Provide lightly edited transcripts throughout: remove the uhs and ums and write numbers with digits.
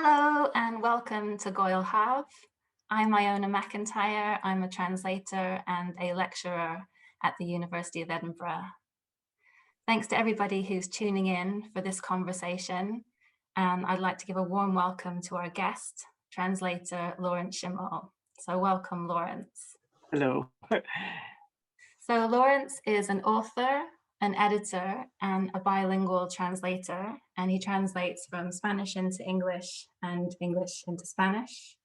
Hello and welcome to Gŵyl Haf. I'm Iona MacIntyre. I'm a translator and a lecturer at the University of Edinburgh. Thanks to everybody who's tuning in for this conversation. And I'd like to give a warm welcome to our guest, translator Lawrence Schimel. So welcome, Lawrence. Hello. So Lawrence is an author, an editor, and a bilingual translator, and he translates from Spanish into English and English into Spanish.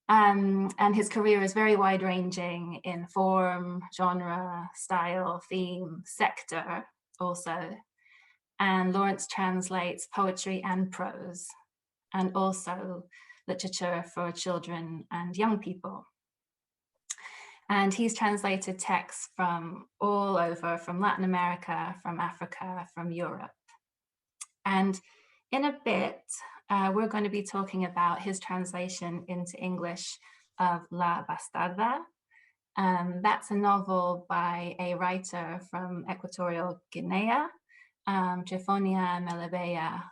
And his career is very wide-ranging in form, genre, style, theme, sector also. And Lawrence translates poetry and prose, and also literature for children and young people. And he's translated texts from all over, from Latin America, from Africa, from Europe. And in a bit, we're going to be talking about his translation into English of La Bastarda. That's a novel by a writer from Equatorial Guinea, Trifonia, Melibea,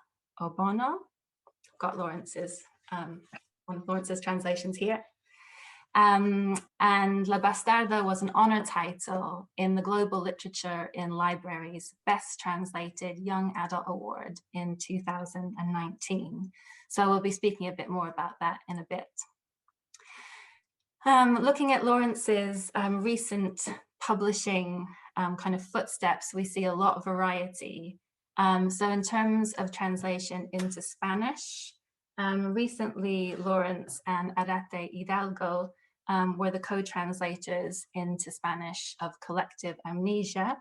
Obono. Got Lawrence's, one of Lawrence's translations here. And La Bastarda was an honor title in the Global Literature in Libraries Best Translated Young Adult Award in 2019. So we'll be speaking a bit more about that in a bit. Looking at Lawrence's recent publishing kind of footsteps, we see a lot of variety. So in terms of translation into Spanish, recently Lawrence and Arate Hidalgo were the co-translators into Spanish of Collective Amnesia.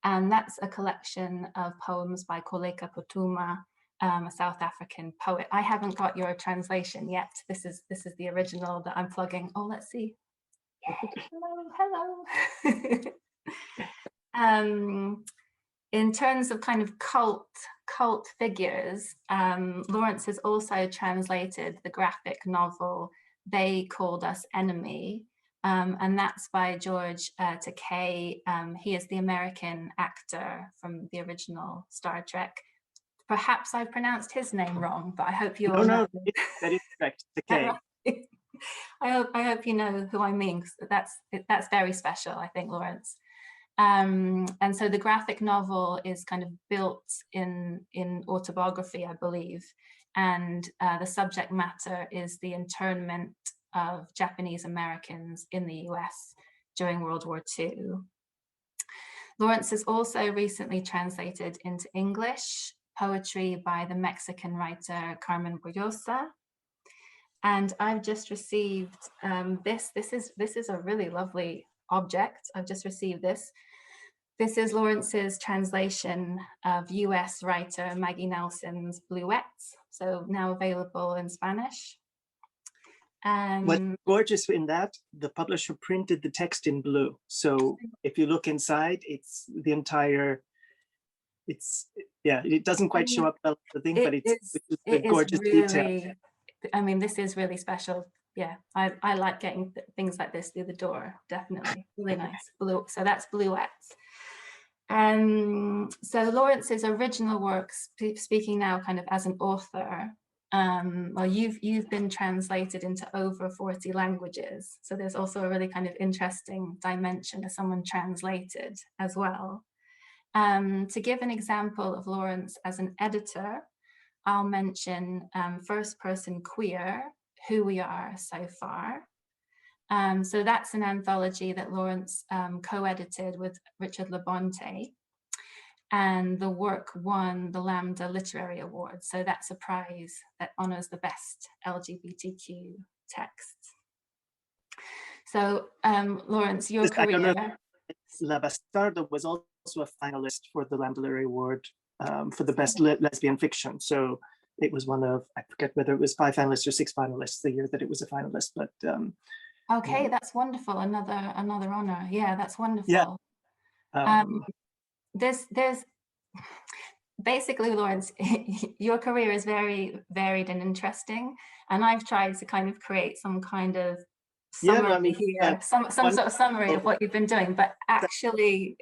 And that's a collection of poems by Koleka Potuma, a South African poet. I haven't got your translation yet. This is the original that I'm plugging. Oh, let's see. Hello. In terms of kind of cult figures, Lawrence has also translated the graphic novel They Called Us Enemy, and that's by George Takei. He is the American actor from the original Star Trek. Perhaps I pronounced his name wrong, but I hope you all know. No, that is correct, Takei. I hope you know who I mean, because that's very special, I think, Lawrence. And so the graphic novel is kind of built in autobiography, I believe. And the subject matter is the internment of Japanese Americans in the US during World War II. Lawrence has also recently translated into English poetry by the Mexican writer Carmen Boyosa. And I've just received this. This is a really lovely object. I've just received this. This is Lawrence's translation of US writer Maggie Nelson's Bluets, so now available in Spanish. What's gorgeous in that, the publisher printed the text in blue. So if you look inside, it's the entire, it doesn't quite show up the thing, but it's the gorgeous really, detail. I mean, this is really special. Yeah, I like getting things like this through the door, definitely. Really nice. Blue. So that's Bluets. So Lawrence's original works, speaking now kind of as an author, well, you've been translated into over 40 languages. So there's also a really kind of interesting dimension as someone translated as well. To give an example of Lawrence as an editor, I'll mention First Person Queer, Who We Are So Far. So that's an anthology that Lawrence co-edited with Richard Labonte, and the work won the Lambda Literary Award. So that's a prize that honors the best LGBTQ texts. So Lawrence, your career. La Bastarda was also a finalist for the Lambda Literary Award for the best lesbian fiction. So it was one of, I forget whether it was 5 finalists or 6 finalists the year that it was a finalist, but okay, that's wonderful. Another honor. Yeah, that's wonderful. Yeah. There's basically, Lawrence, your career is very varied and interesting, and I've tried to kind of create some kind of summary here, some sort of summary of what you've been doing, but actually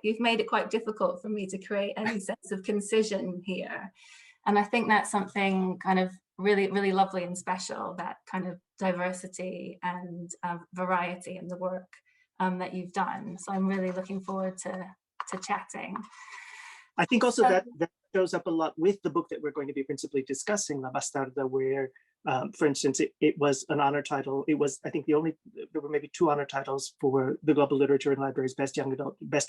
you've made it quite difficult for me to create any sense of concision here. And I think that's something kind of really, really lovely and special, that kind of diversity and variety in the work that you've done. So I'm really looking forward to chatting. I think also that shows up a lot with the book that we're going to be principally discussing, La Bastarda, where, for instance, it was an honor title. It was, I think, there were maybe 2 honor titles for the Global Literature and Libraries Best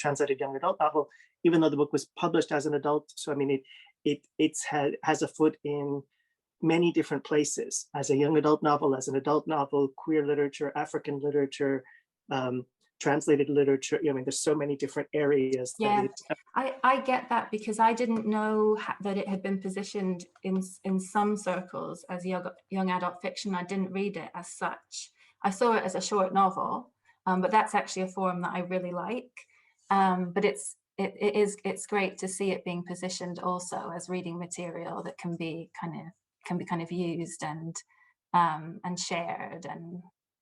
Translated Young Adult Novel, even though the book was published as an adult. So, I mean, it has a foot in many different places, as a young adult novel, as an adult novel, queer literature, African literature, translated literature. I mean, there's so many different areas. Yeah, I get that, because I didn't know that it had been positioned in some circles as young adult fiction. I didn't read it as such. I saw it as a short novel, but that's actually a form that I really like. But it's great to see it being positioned also as reading material that can be kind of used and shared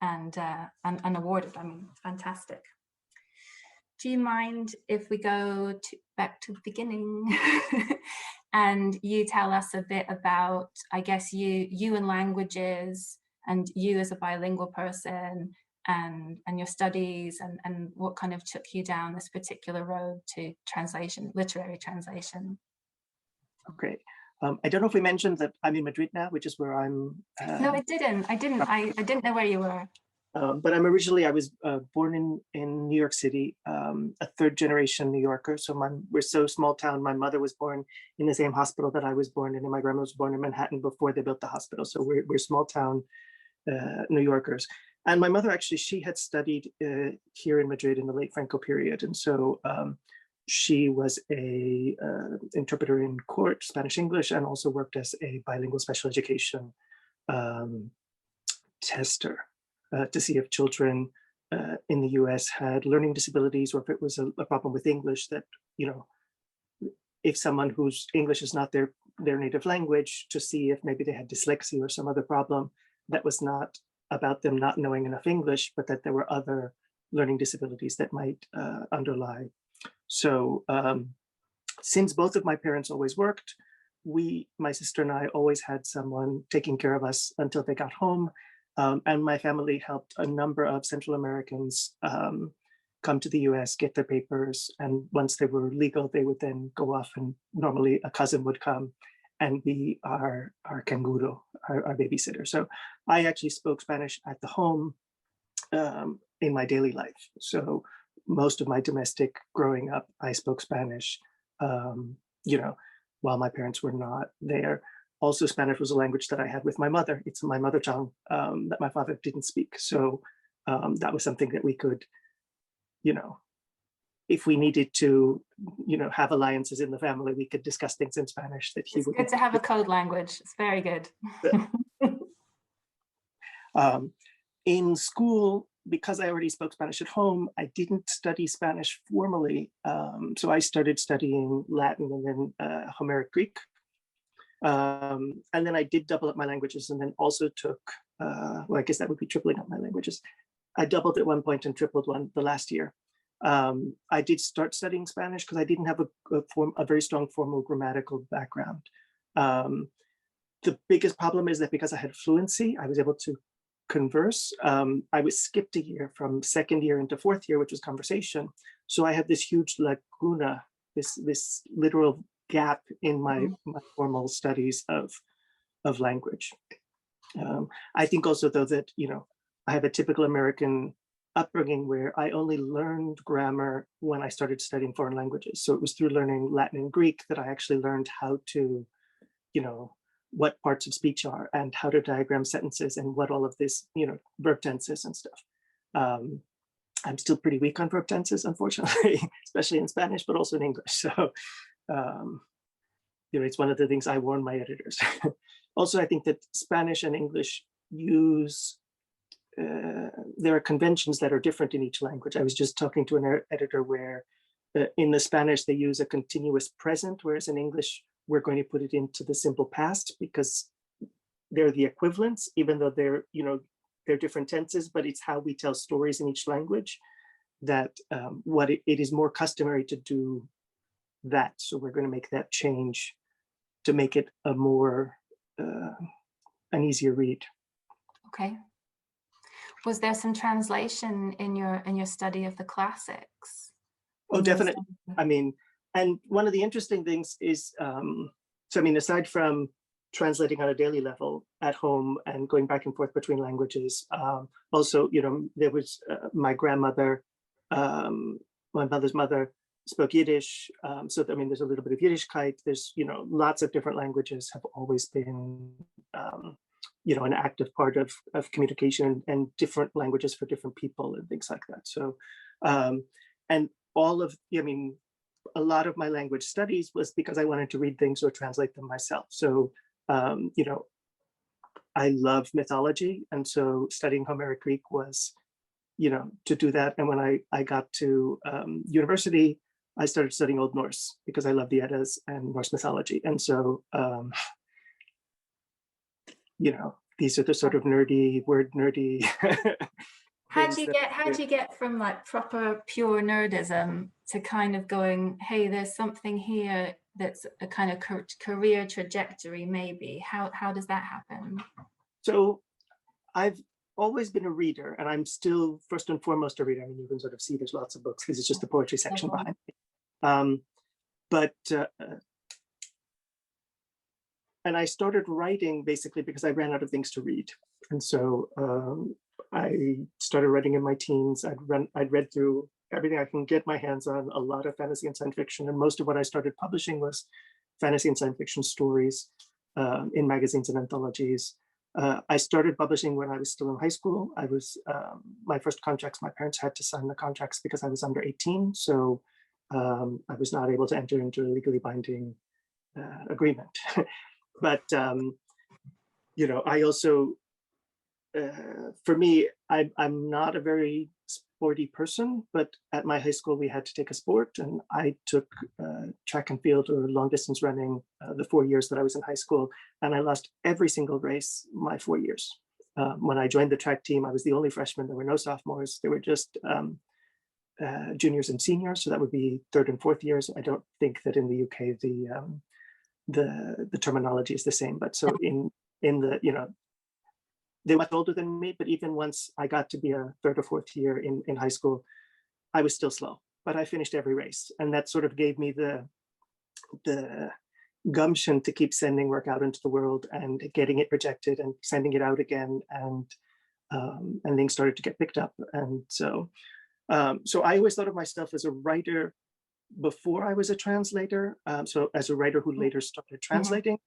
and awarded. I mean, it's fantastic. Do you mind if we go back to the beginning and you tell us a bit about, I guess, you and languages, and you as a bilingual person, and your studies, and what kind of took you down this particular road to translation, literary translation? Okay. I don't know if we mentioned that I'm in Madrid now, which is where I'm. No, I didn't. I didn't know where you were. But I was born in New York City, a 3rd-generation New Yorker. So we're so small town. My mother was born in the same hospital that I was born in, and my grandma was born in Manhattan before they built the hospital. So we're small town New Yorkers. And my mother, actually, she had studied here in Madrid in the late Franco period. And so she was a interpreter in court, Spanish English, and also worked as a bilingual special education tester to see if children in the US had learning disabilities, or if it was a problem with English, that, you know, if someone whose English is not their native language, to see if maybe they had dyslexia or some other problem that was not about them not knowing enough English, but that there were other learning disabilities that might underlie. So since both of my parents always worked, my sister and I always had someone taking care of us until they got home. And my family helped a number of Central Americans come to the US, get their papers. And once they were legal, they would then go off, and normally a cousin would come and be our canguro, our babysitter. So I actually spoke Spanish at the home in my daily life. So most of my domestic growing up, I spoke Spanish, you know, while my parents were not there. Also, Spanish was a language that I had with my mother. It's my mother tongue that my father didn't speak. So that was something that we could, you know, if we needed to, you know, have alliances in the family, we could discuss things in Spanish that he would. It's good to have a code language. It's very good. In school, because I already spoke Spanish at home, I didn't study Spanish formally. So I started studying Latin and then Homeric Greek. And then I did double up my languages, and then also took, well, I guess that would be tripling up my languages. I doubled at one point and tripled one the last year. I did start studying Spanish because I didn't have a very strong formal grammatical background. The biggest problem is that because I had fluency, I was able to converse. I was skipped a year from 2nd year into 4th year, which was conversation. So I had this huge lacuna, this literal gap in my formal studies of language. I think also, though, that, you know, I have a typical American upbringing where I only learned grammar when I started studying foreign languages. So it was through learning Latin and Greek that I actually learned how to, you know, what parts of speech are and how to diagram sentences and what all of this, you know, verb tenses and stuff. I'm still pretty weak on verb tenses, unfortunately, especially in Spanish, but also in English. So, you know, it's one of the things I warn my editors. Also, I think that Spanish and English use, there are conventions that are different in each language. I was just talking to an editor where in the Spanish, they use a continuous present, whereas in English, we're going to put it into the simple past because they're the equivalents, even though they're, you know, they're different tenses, but it's how we tell stories in each language that it is more customary to do that. So we're going to make that change to make it a more an easier read. Okay. Was there some translation in your study of the classics? Oh, definitely. I mean, and one of the interesting things is, so I mean, aside from translating on a daily level at home and going back and forth between languages, also, you know, there was my grandmother, my mother's mother spoke Yiddish. So, I mean, there's a little bit of Yiddishkeit. There's, you know, lots of different languages have always been, you know, an active part of communication, and different languages for different people and things like that. So, and all of, I mean, a lot of my language studies was because I wanted to read things or translate them myself. So, you know, I love mythology. And so studying Homeric Greek was, you know, to do that. And when I got to university, I started studying Old Norse because I love the Eddas and Norse mythology. And so, you know, these are the sort of nerdy, word nerdy. How do you get from like proper pure nerdism to kind of going, hey, there's something here that's a kind of career trajectory, maybe? How does that happen? So I've always been a reader, and I'm still first and foremost a reader. I mean, you can sort of see there's lots of books because it's just the poetry section behind me. And I started writing basically because I ran out of things to read. And so I started writing in my teens. I'd read through everything I can get my hands on, a lot of fantasy and science fiction. And most of what I started publishing was fantasy and science fiction stories in magazines and anthologies. I started publishing when I was still in high school. I was, my first contracts, my parents had to sign the contracts because I was under 18. So I was not able to enter into a legally binding agreement. But, you know, I also, for me, I'm not a very sporty person, but at my high school, we had to take a sport, and I took track and field or long distance running the 4 years that I was in high school, and I lost every single race my 4 years. When I joined the track team, I was the only freshman. There were no sophomores. There were just juniors and seniors, so that would be third and fourth years. I don't think that in the UK the terminology is the same, but so in the, you know, they're much older than me, but even once I got to be a third or fourth year in high school, I was still slow, but I finished every race. And that sort of gave me the gumption to keep sending work out into the world and getting it rejected and sending it out again. And things started to get picked up. And so, so I always thought of myself as a writer before I was a translator. So as a writer who later started translating.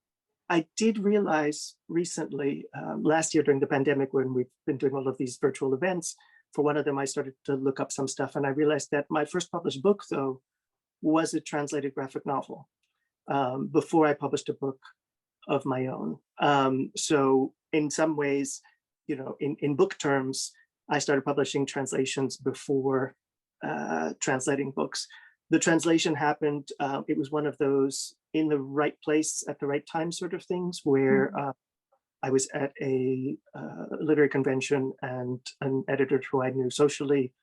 I did realize recently, last year during the pandemic, when we've been doing all of these virtual events, for one of them, I started to look up some stuff, and I realized that my first published book, though, was a translated graphic novel before I published a book of my own. So in some ways, you know, in book terms, I started publishing translations before translating books. The translation happened, it was one of those in the right place at the right time sort of things, where I was at a literary convention, and an editor who I knew socially,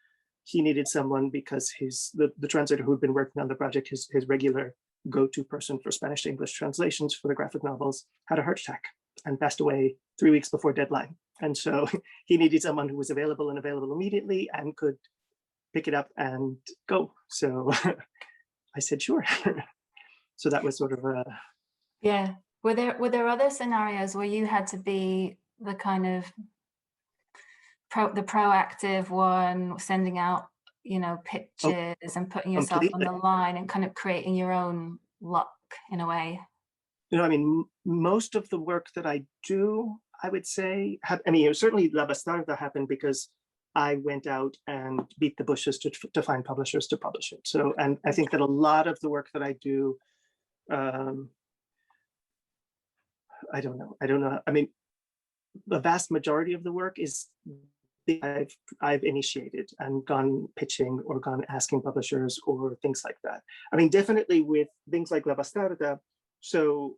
he needed someone because the translator who'd been working on the project, his regular go-to person for Spanish to English translations for the graphic novels, had a heart attack and passed away 3 weeks before deadline. And so he needed someone who was available immediately and could pick it up and go. So I said, sure. So that was sort of a... Yeah. Were there other scenarios where you had to be the kind of the proactive one, sending out, you know, pitches and putting yourself on the line and kind of creating your own luck in a way? You know, I mean, most of the work that I do, I would say, I mean, certainly La Bastarda happened because I went out and beat the bushes to find publishers to publish it. So, and I think that a lot of the work that I do, I don't know. I mean, the vast majority of the work is I've initiated and gone pitching or gone asking publishers or things like that. I mean, definitely with things like La Bastarda, so,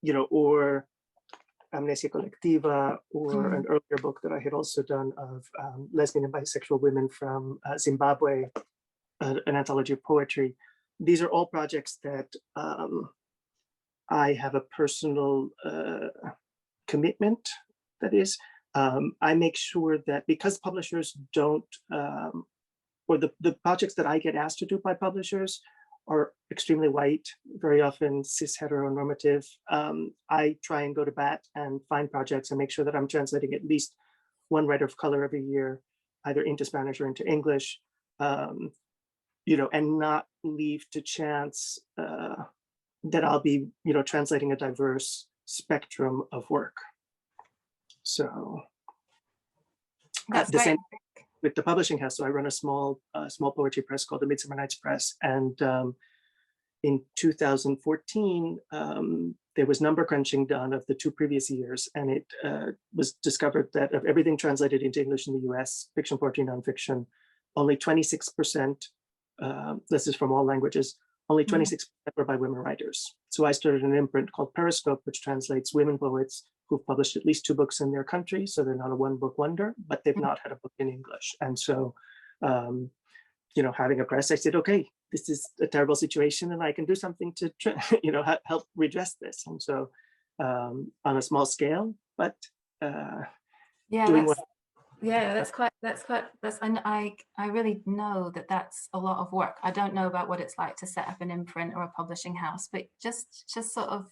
you know, or Amnesia Colectiva, or an earlier book that I had also done of lesbian and bisexual women from Zimbabwe, an anthology of poetry. These are all projects that I have a personal commitment, that is. I make sure that because publishers don't, or the projects that I get asked to do by publishers are extremely white, very often cis heteronormative. I try and go to bat and find projects and make sure that I'm translating at least one writer of color every year, either into Spanish or into English, and not leave to chance that I'll be, translating a diverse spectrum of work. So That's the great. same with the publishing house. So I run a small poetry press called the Midsummer Night's Press. And in 2014, there was number crunching done of the 2 previous years. And it was discovered that of everything translated into English in the US, fiction, poetry, nonfiction, only 26%, this is from all languages, only 26% were by women writers. So I started an imprint called Periscope, which translates women poets who've published at least 2 books in their country. So they're not a one-book wonder, but they've not had a book in English. And so, having a press, I said, okay, this is a terrible situation and I can do something to, help redress this. And so on a small scale, but doing what. Yeah, I really know that that's a lot of work. I don't know about what it's like to set up an imprint or a publishing house, but just sort of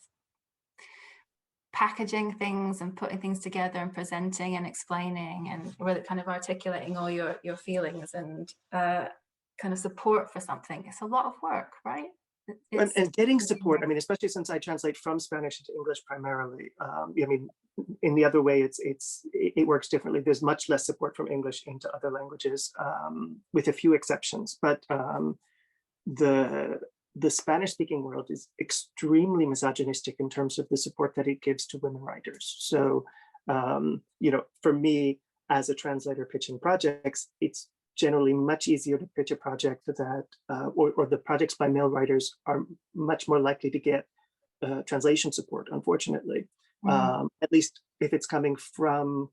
packaging things and putting things together and presenting and explaining and really kind of articulating all your feelings and kind of support for something. It's a lot of work, right? And getting support, I mean, especially since I translate from Spanish into English primarily. In the other way, it works differently. There's much less support from English into other languages, with a few exceptions. But the Spanish-speaking world is extremely misogynistic in terms of the support that it gives to women writers. So, for me as a translator pitching projects, it's generally much easier to pitch a project that, or the projects by male writers are much more likely to get translation support, unfortunately, at least if it's coming from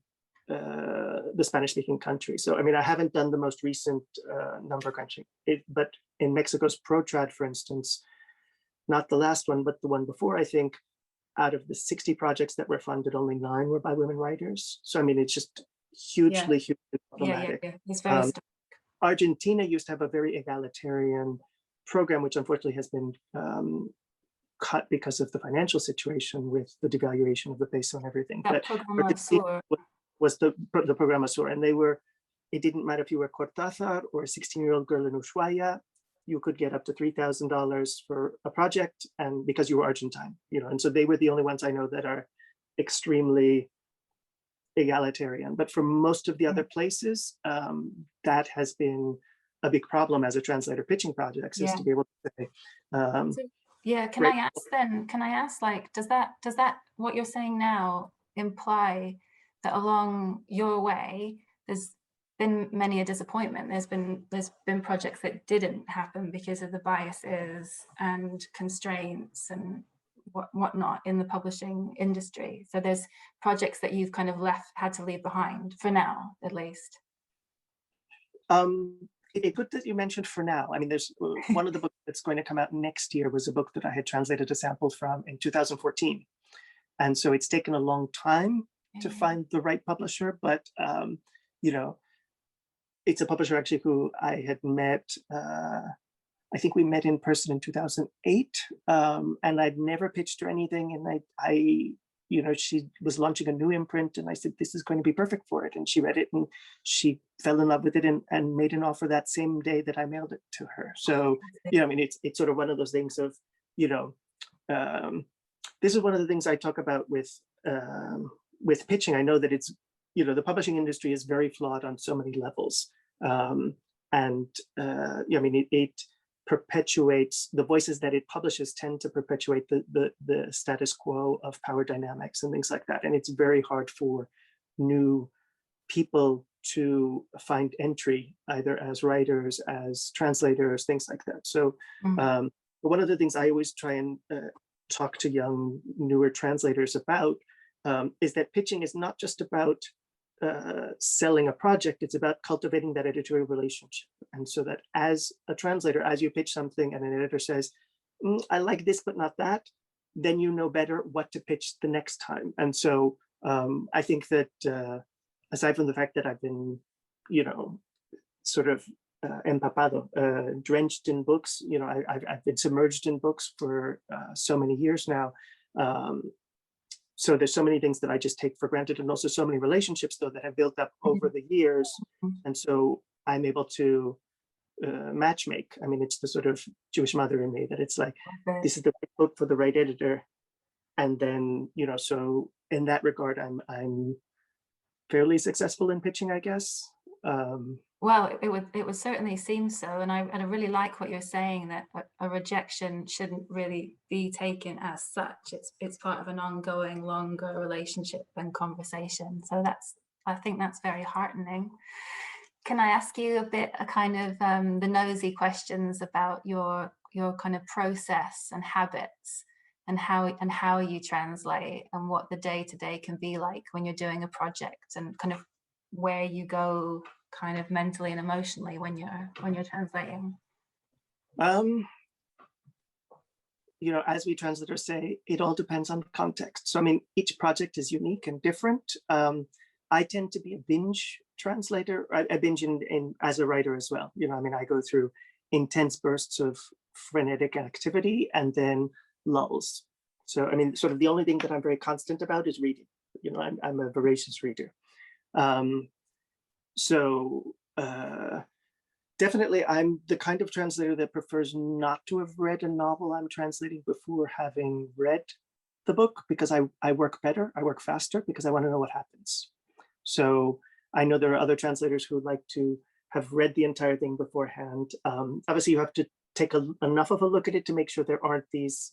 the Spanish-speaking country. So, I mean, I haven't done the most recent number crunching, but in Mexico's ProTrad, for instance, not the last one, but the one before, I think, out of the 60 projects that were funded, only 9 were by women writers. So, I mean, it's just hugely problematic. Yeah. It's very Argentina used to have a very egalitarian program, which unfortunately has been cut because of the financial situation with the devaluation of the peso and everything. That Argentina was the Programa Sur, and it didn't matter if you were Cortázar or a 16-year-old girl in Ushuaia, you could get up to $3,000 for a project, and because you were Argentine, and so they were the only ones I know that are extremely egalitarian. But for most of the other places, that has been a big problem as a translator pitching projects, is to be able to say, can I ask, like, does that what you're saying now imply that along your way there's been many a disappointment? There's been projects that didn't happen because of the biases and constraints and whatnot in the publishing industry. So there's projects that you've kind of had to leave behind for now, at least. It's good that you mentioned for now. I mean, there's one of the books that's going to come out next year was a book that I had translated a sample from in 2014. And so it's taken a long time to find the right publisher, but it's a publisher actually who I had met, I think we met in person in 2008, and I'd never pitched her anything. And she was launching a new imprint, and I said, this is going to be perfect for it. And she read it and she fell in love with it and made an offer that same day that I mailed it to her. So, I mean, it's sort of one of those things of, this is one of the things I talk about with pitching. I know that it's, the publishing industry is very flawed on so many levels. I mean, it perpetuates the voices that it publishes tend to perpetuate the status quo of power dynamics and things like that. And it's very hard for new people to find entry, either as writers, as translators, things like that. So one of the things I always try and talk to young, newer translators about is that pitching is not just about selling a project, it's about cultivating that editorial relationship. And so that as a translator, as you pitch something and an editor says, I like this, but not that, then you know better what to pitch the next time. And so I think that aside from the fact that I've been, sort of empapado, drenched in books, I've been submerged in books for so many years now. So there's so many things that I just take for granted, and also so many relationships though that have built up over the years. And so I'm able to matchmake. I mean, it's the sort of Jewish mother in me that it's like, this is the right book for the right editor. And then, so in that regard, I'm fairly successful in pitching, I guess. Well, it would certainly seem so, and I really like what you're saying, that a rejection shouldn't really be taken as such. It's part of an ongoing, longer relationship and conversation. So I think that's very heartening. Can I ask you a kind of the nosy questions about your kind of process and habits, and how you translate, and what the day-to-day can be like when you're doing a project, and kind of where you go kind of mentally and emotionally when you're translating? As we translators say, it all depends on context. So I mean, each project is unique and different. I tend to be a binge translator. I binge in as a writer as well. I mean, I go through intense bursts of frenetic activity and then lulls. So I mean, sort of the only thing that I'm very constant about is reading. I'm a voracious reader. So definitely I'm the kind of translator that prefers not to have read a novel I'm translating before having read the book, because I work better, I work faster, because I want to know what happens. So I know there are other translators who would like to have read the entire thing beforehand. Obviously you have to take enough of a look at it to make sure there aren't these,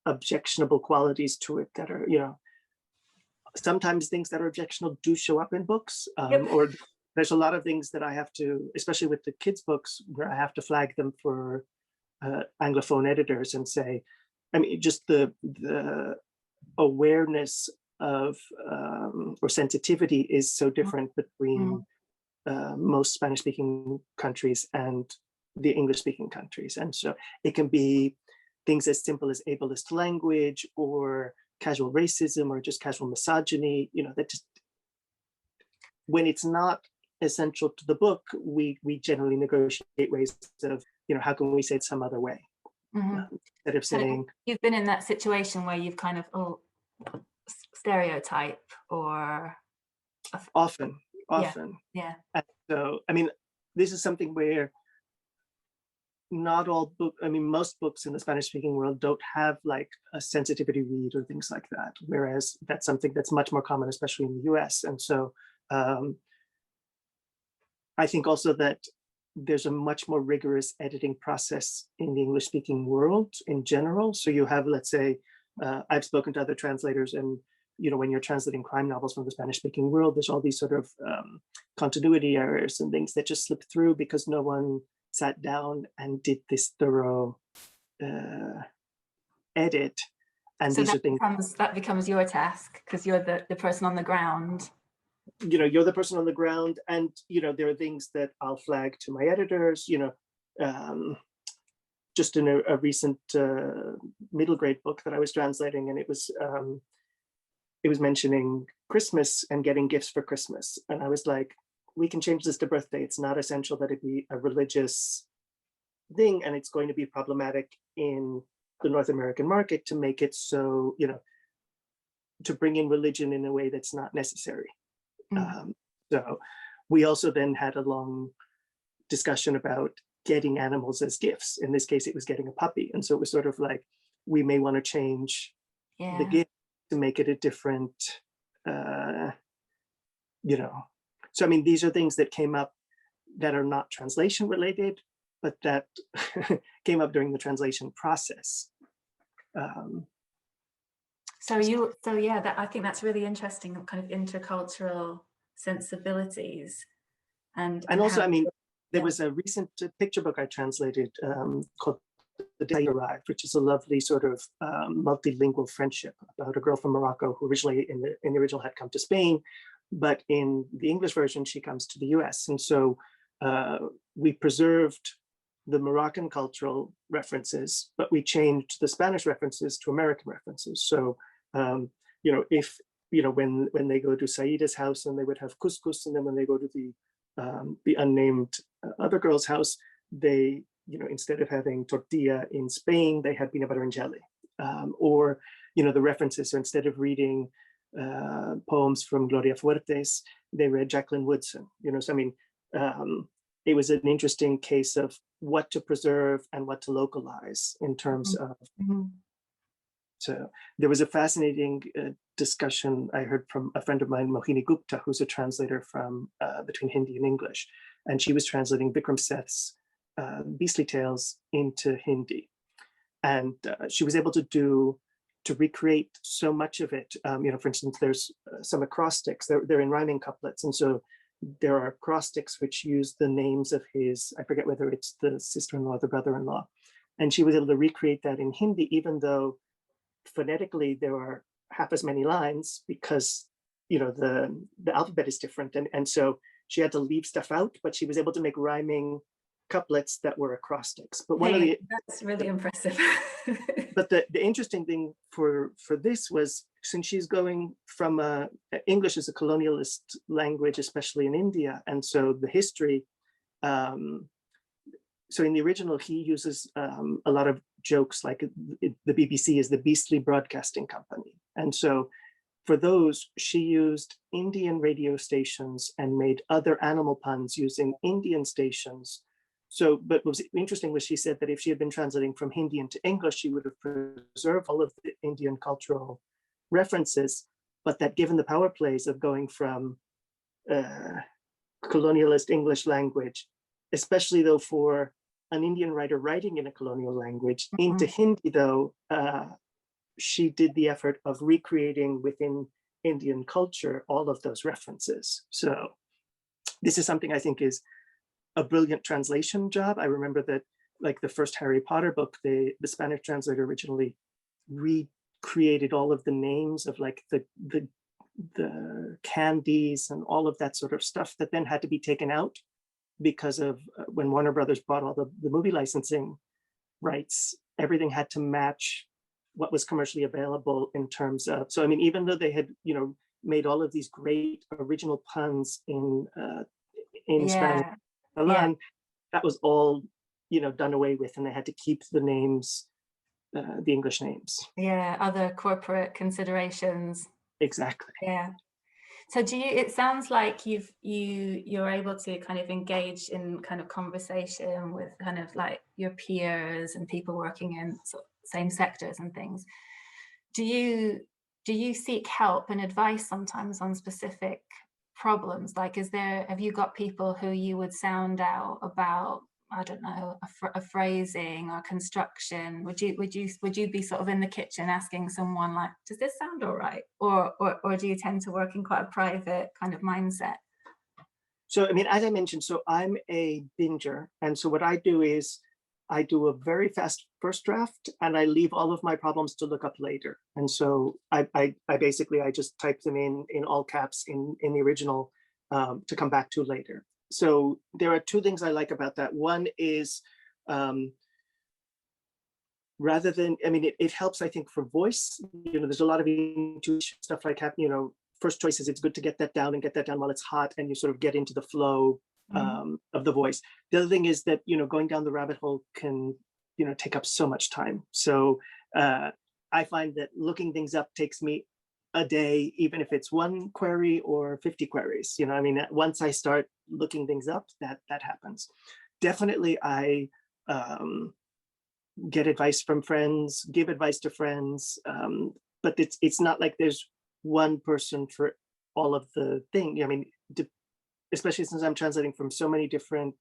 objectionable qualities to it that are, sometimes things that are objectionable do show up in books, or there's a lot of things that I have to, especially with the kids' books, where I have to flag them for Anglophone editors and say, I mean, just the awareness of or sensitivity is so different between most Spanish-speaking countries and the English-speaking countries. And so it can be things as simple as ableist language, or casual racism, or just casual misogyny, that just, when it's not essential to the book, we generally negotiate ways of, how can we say it some other way? Instead of saying, you've been in that situation where you've kind of stereotype, or often. Yeah. And so, I mean, this is something where not all most books in the Spanish-speaking world don't have like a sensitivity read or things like that, whereas that's something that's much more common, especially in the US. And so I think also that there's a much more rigorous editing process in the English-speaking world in general. So you have, let's say, I've spoken to other translators, and when you're translating crime novels from the Spanish-speaking world, there's all these sort of continuity errors and things that just slip through because no one sat down and did this thorough edit. And so these are things that becomes your task, because you're the person on the ground. You're the person on the ground, and there are things that I'll flag to my editors. Just in a recent middle grade book that I was translating, and it was mentioning Christmas and getting gifts for Christmas, and I was like, we can change this to birthday. It's not essential that it be a religious thing, and it's going to be problematic in the North American market to make it so, to bring in religion in a way that's not necessary. So we also then had a long discussion about getting animals as gifts. In this case, it was getting a puppy. And so it was sort of like, we may want to change the gift to make it a different, So, I mean, these are things that came up that are not translation related, but that came up during the translation process. I think that's really interesting, kind of intercultural sensibilities. And also, I mean, there was a recent picture book I translated called The Day You Arrived, which is a lovely sort of multilingual friendship about a girl from Morocco who originally in the original had come to Spain, but in the English version, she comes to the US. And so we preserved the Moroccan cultural references, but we changed the Spanish references to American references. So, if, when they go to Saida's house and they would have couscous, and then when they go to the unnamed other girl's house, they, instead of having tortilla in Spain, they had peanut butter and jelly. Or, the references, so instead of reading poems from Gloria Fuertes, they read Jacqueline Woodson, so I mean, it was an interesting case of what to preserve and what to localize in terms of. So there was a fascinating discussion I heard from a friend of mine, Mohini Gupta, who's a translator from between Hindi and English, and she was translating Vikram Seth's Beastly Tales into Hindi, and she was able to recreate so much of it. For instance, there's some acrostics. They're in rhyming couplets, and so there are acrostics which use the names of his, I forget whether it's the sister-in-law or the brother-in-law, and she was able to recreate that in Hindi, even though phonetically there are half as many lines, because the alphabet is different, and so she had to leave stuff out, but she was able to make rhyming couplets that were acrostics. But that's really impressive. But the interesting thing for this was, since she's going from English is a colonialist language, especially in India, and so the history. So in the original, he uses a lot of jokes, like the BBC is the beastly broadcasting company, and so for those, she used Indian radio stations and made other animal puns using Indian stations. So, but what was interesting was she said that if she had been translating from Hindi into English, she would have preserved all of the Indian cultural references, but that given the power plays of going from colonialist English language, especially though for an Indian writer writing in a colonial language, into Hindi though, she did the effort of recreating within Indian culture all of those references. So this is something I think is a brilliant translation job. I remember that, like the first Harry Potter book, the Spanish translator originally recreated all of the names of like the candies and all of that sort of stuff that then had to be taken out because of when Warner Brothers bought all the movie licensing rights, everything had to match what was commercially available in terms of, so I mean, even though they had, made all of these great original puns in Spanish, that was all, done away with, and they had to keep the names, the English names. Yeah, other corporate considerations. Exactly. Yeah. So it sounds like you're able to kind of engage in kind of conversation with kind of like your peers and people working in same sectors and things. Do you seek help and advice sometimes on specific problems? Like, have you got people who you would sound out about, I don't know, a phrasing or construction? Would you be sort of in the kitchen asking someone like, does this sound all right? Or do you tend to work in quite a private kind of mindset? So, I mean, as I mentioned, so I'm a binger. And so what I do is I do a very fast first draft and I leave all of my problems to look up later. And so I basically, I just type them in all caps in the original to come back to later. So there are two things I like about that. One is rather than, I mean, it helps, I think, for voice. There's a lot of intuition stuff like, first choice is it's good to get that down while it's hot and you sort of get into the flow of the voice. The other thing is that, going down the rabbit hole can, take up so much time. So I find that looking things up takes me a day, even if it's one query or 50 queries. I mean, once I start looking things up, that happens. Definitely, I get advice from friends, give advice to friends, but it's not like there's one person for all of the thing. I mean, especially since I'm translating from so many different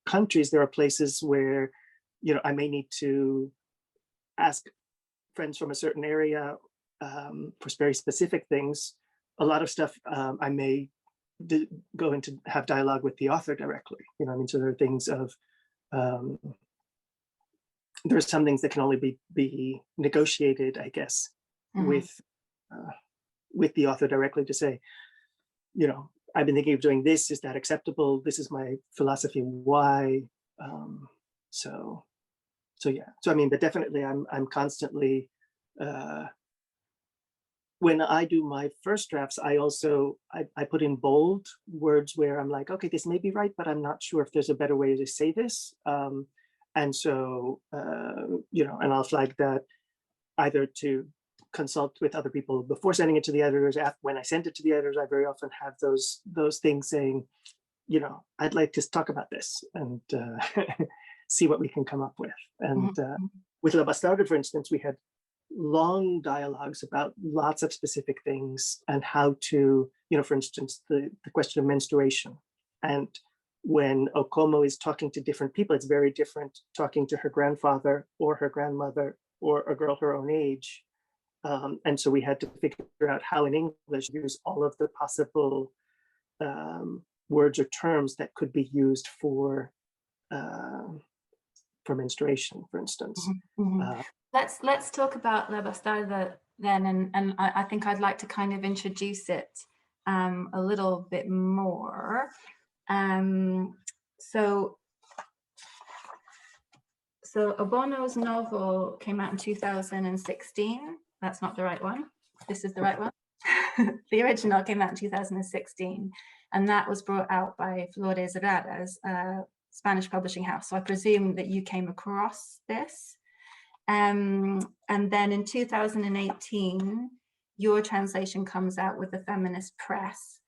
countries, there are places where, I may need to ask friends from a certain area for very specific things. A lot of stuff I may go into have dialogue with the author directly. I mean, so there are things of, there are some things that can only be negotiated, I guess, with the author directly to say, I've been thinking of doing this. Is that acceptable? This is my philosophy. Why? Um, so yeah. So I mean, but definitely, I'm constantly. When I do my first drafts, I also I put in bold words where I'm like, okay, this may be right, but I'm not sure if there's a better way to say this. And so and I'll flag that either to consult with other people before sending it to the editors. When I send it to the editors, I very often have those things saying, I'd like to talk about this and see what we can come up with. And with La Bastarda, for instance, we had long dialogues about lots of specific things and how to, for instance, the question of menstruation. And when Okomo is talking to different people, it's very different talking to her grandfather or her grandmother or a girl her own age. And so we had to figure out how in English use all of the possible words or terms that could be used for menstruation, for instance. Let's talk about La Bastarda then, and I think I'd like to kind of introduce it a little bit more. So Obono's novel came out in 2016. That's not the right one. This is the right one. The original came out in 2016, and that was brought out by Flores Raras, a Spanish publishing house. So I presume that you came across this. And then in 2018, your translation comes out with the Feminist Press,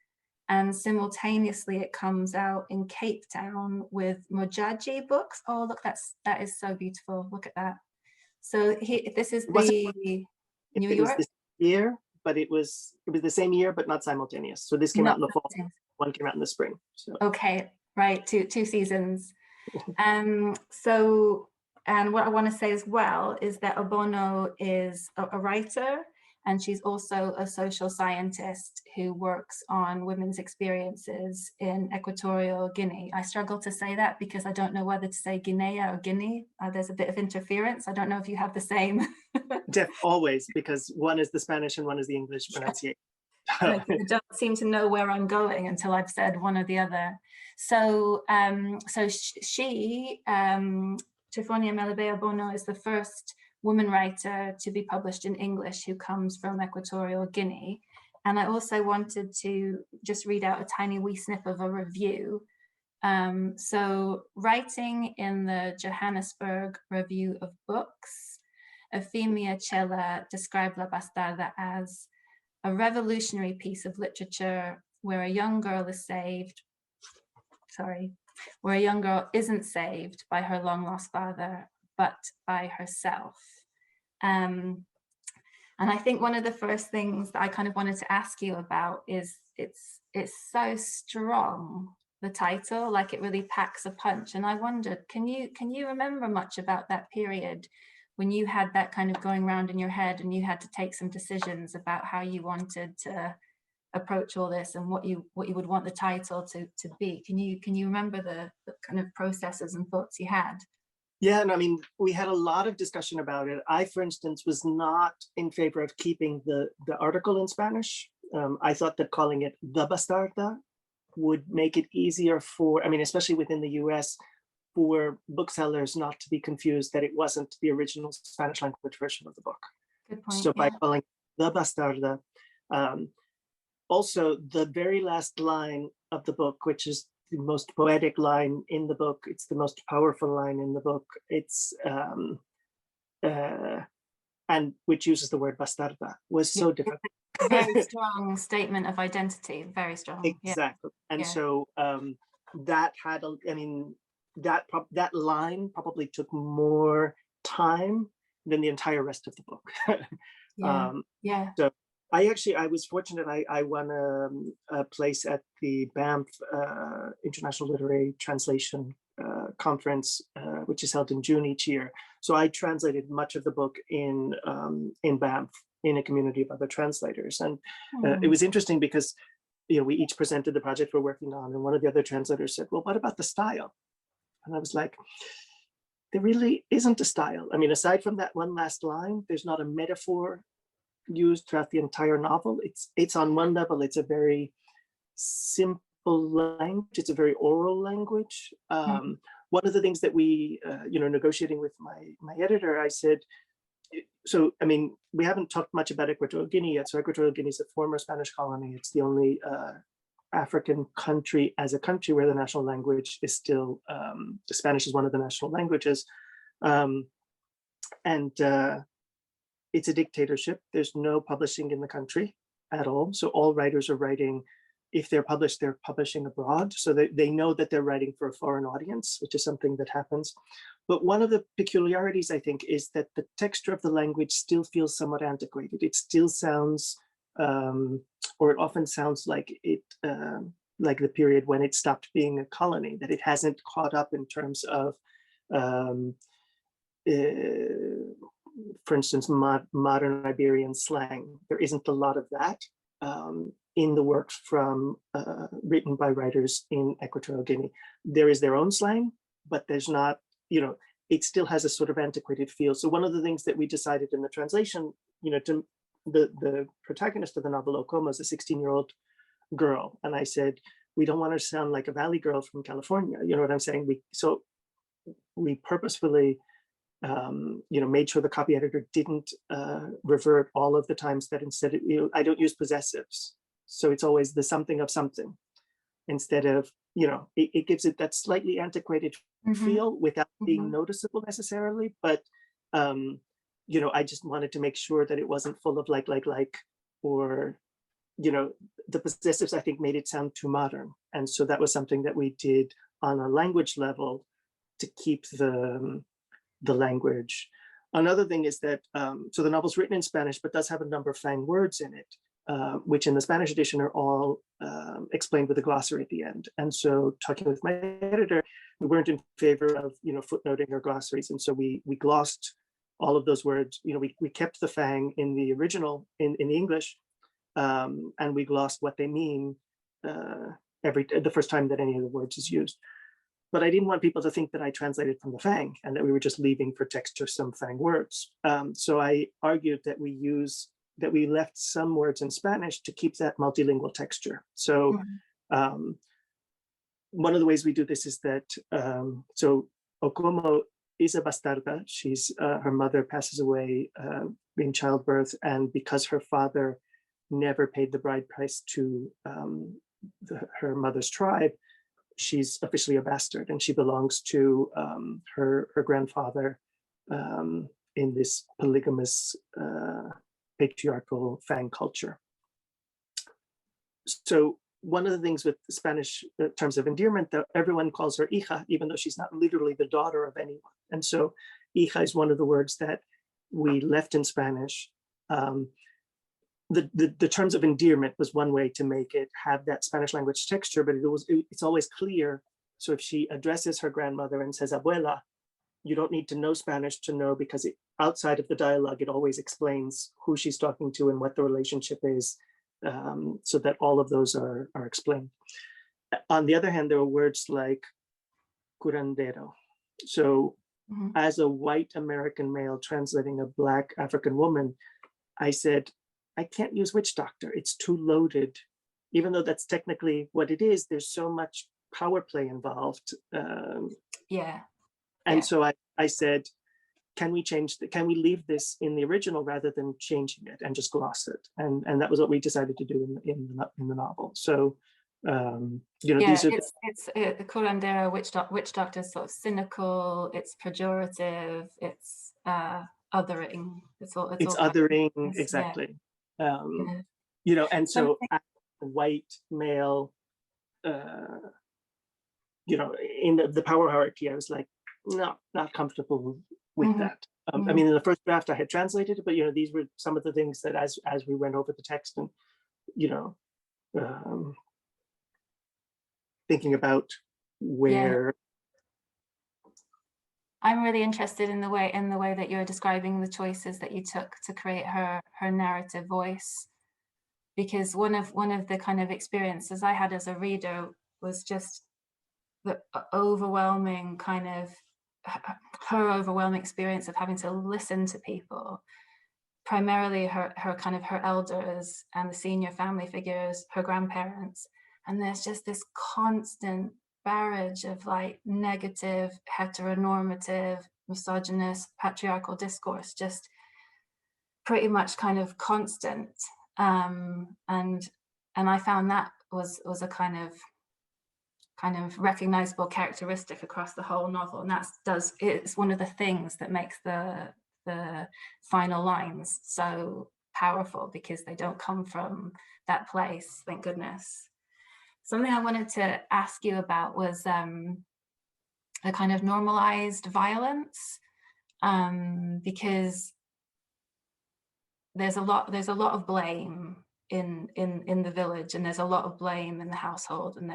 and simultaneously it comes out in Cape Town with Mojaji Books. Oh, look, that is so beautiful. Look at that. So this is the New York. It was this year, but it was the same year, but not simultaneous. So this came out in the fall. One came out in the spring. So. Okay, right, two seasons. And what I want to say as well is that Obono is a writer, and she's also a social scientist who works on women's experiences in Equatorial Guinea. I struggle to say that because I don't know whether to say Guinea or Guinea. There's a bit of interference. I don't know if you have the same. Always, because one is the Spanish and one is the English pronunciation. I don't seem to know where I'm going until I've said one or the other. So, she, Trifonia Melibea Obono, is the first woman writer to be published in English who comes from Equatorial Guinea. And I also wanted to just read out a tiny wee snip of a review. So, writing in the Johannesburg Review of Books, Euphemia Chela described La Bastarda as a revolutionary piece of literature where a young girl isn't saved by her long-lost father, but by herself. And I think one of the first things that I kind of wanted to ask you about is it's so strong, the title, like it really packs a punch. And I wondered, can you remember much about that period when you had that kind of going around in your head and you had to take some decisions about how you wanted to approach all this and what you would want the title to be? Can you remember the kind of processes and thoughts you had? Yeah, and I mean, we had a lot of discussion about it. I, for instance, was not in favor of keeping the article in Spanish. I thought that calling it the Bastarda would make it easier for, I mean, especially within the US, for booksellers not to be confused that it wasn't the original Spanish language version of the book. Good point. So by calling the Bastarda, also the very last line of the book, which is the most poetic line in the book, it's the most powerful line in the book, it's and which uses the word bastarda, was so difficult. Very strong statement of identity, very strong. Exactly. And so that had, I mean, that line probably took more time than the entire rest of the book. So I was fortunate. I won a place at the Banff International Literary Translation Conference, which is held in June each year. So I translated much of the book in Banff in a community of other translators, and it was interesting because we each presented the project we're working on, and one of the other translators said, "Well, what about the style?" And I was like, there really isn't a style. I mean, aside from that one last line, there's not a metaphor used throughout the entire novel. It's on one level, it's a very simple language. It's a very oral language. one of the things that we, negotiating with my editor, I said, so, I mean, we haven't talked much about Equatorial Guinea yet. So Equatorial Guinea is a former Spanish colony. It's the only African country as a country where the national language is still, Spanish is one of the national languages. It's a dictatorship. There's no publishing in the country at all. So all writers are writing, if they're published, they're publishing abroad. So they know that they're writing for a foreign audience, which is something that happens. But one of the peculiarities, I think, is that the texture of the language still feels somewhat antiquated. It still sounds, or it often sounds like like the period when it stopped being a colony, that it hasn't caught up in terms of, for instance, modern Iberian slang. There isn't a lot of that in the works from written by writers in Equatorial Guinea. There is their own slang, but there's not, it still has a sort of antiquated feel. So one of the things that we decided in the translation, to the protagonist of the novel, Obono, is a 16-year-old girl. And I said, we don't want her to sound like a valley girl from California. You know what I'm saying? So we purposefully, made sure the copy editor didn't revert all of the times that instead, I don't use possessives. So it's always the something of something instead of, it gives it that slightly antiquated feel without being noticeable necessarily. But, I just wanted to make sure that it wasn't full of like, or, the possessives, I think, made it sound too modern. And so that was something that we did on a language level to keep the language. Another thing is that, so the novel's written in Spanish, but does have a number of Fang words in it, which in the Spanish edition are all explained with a glossary at the end. And so talking with my editor, we weren't in favor of, footnoting or glossaries. And so we glossed all of those words. We kept the Fang in the original, in the English, and we glossed what they mean the first time that any of the words is used. But I didn't want people to think that I translated from the Fang and that we were just leaving for texture some Fang words. So I argued that we left some words in Spanish to keep that multilingual texture. So one of the ways we do this is that, so Obono is a bastarda. She's, her mother passes away in childbirth, and because her father never paid the bride price to her mother's tribe, she's officially a bastard, and she belongs to her grandfather in this polygamous patriarchal Fang culture. So one of the things with Spanish terms of endearment, that everyone calls her hija, even though she's not literally the daughter of anyone. And so hija is one of the words that we left in Spanish. The terms of endearment was one way to make it have that Spanish language texture, but it's always clear. So if she addresses her grandmother and says abuela, you don't need to know Spanish to know, because outside of the dialogue, it always explains who she's talking to and what the relationship is, so that all of those are explained. On the other hand, there are words like curandero. So as a white American male translating a Black African woman, I said, I can't use witch doctor. It's too loaded. Even though that's technically what it is, there's so much power play involved. And so I said, can we leave this in the original rather than changing it and just gloss it? And that was what we decided to do in the novel. So, these are the curandero witch doctor is sort of cynical. It's pejorative. It's othering. It's othering, exactly. And so as a white male, in the power hierarchy, I was like, no, not comfortable with that. I mean, in the first draft I had translated it, but these were some of the things that as we went over the text and thinking about where. I'm really interested in the way that you're describing the choices that you took to create her narrative voice, because one of the kind of experiences I had as a reader was just the overwhelming kind of her overwhelming experience of having to listen to people, primarily her elders and the senior family figures, her grandparents, and there's just this constant barrage of like negative, heteronormative, misogynist, patriarchal discourse, just pretty much kind of constant. And I found that was a kind of recognizable characteristic across the whole novel, and it's one of the things that makes the final lines so powerful, because they don't come from that place, thank goodness. Something I wanted to ask you about was a kind of normalized violence, because there's a lot of blame in the village, and there's a lot of blame in the household, and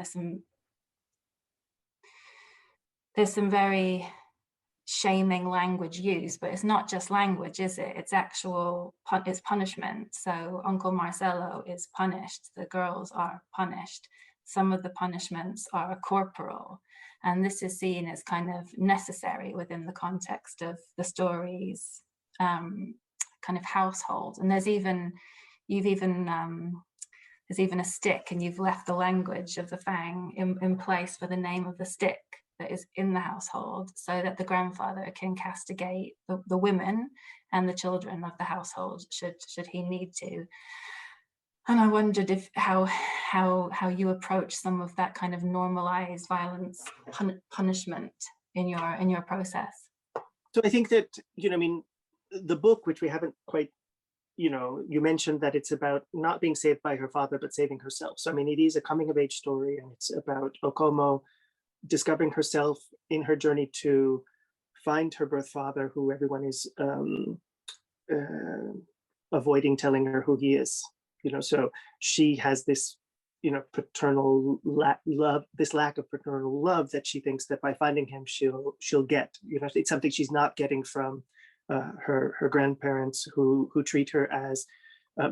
there's some very shaming language used, but it's not just language, is it? It's it's punishment. So Uncle Marcelo is punished, the girls are punished. Some of the punishments are corporal, and this is seen as kind of necessary within the context of the story's kind of household. And there's even a stick, and you've left the language of the Fang in place for the name of the stick that is in the household, so that the grandfather can castigate the women and the children of the household should he need to. And I wondered how you approach some of that kind of normalized violence punishment in your process. So I think that, I mean, the book, which we haven't quite, you mentioned that it's about not being saved by her father, but saving herself. So, I mean, it is a coming of age story, and it's about Okomo discovering herself in her journey to find her birth father, who everyone is avoiding telling her who he is. So she has this, paternal love, this lack of paternal love that she thinks that by finding him, she'll get. It's something she's not getting from her grandparents, who treat her as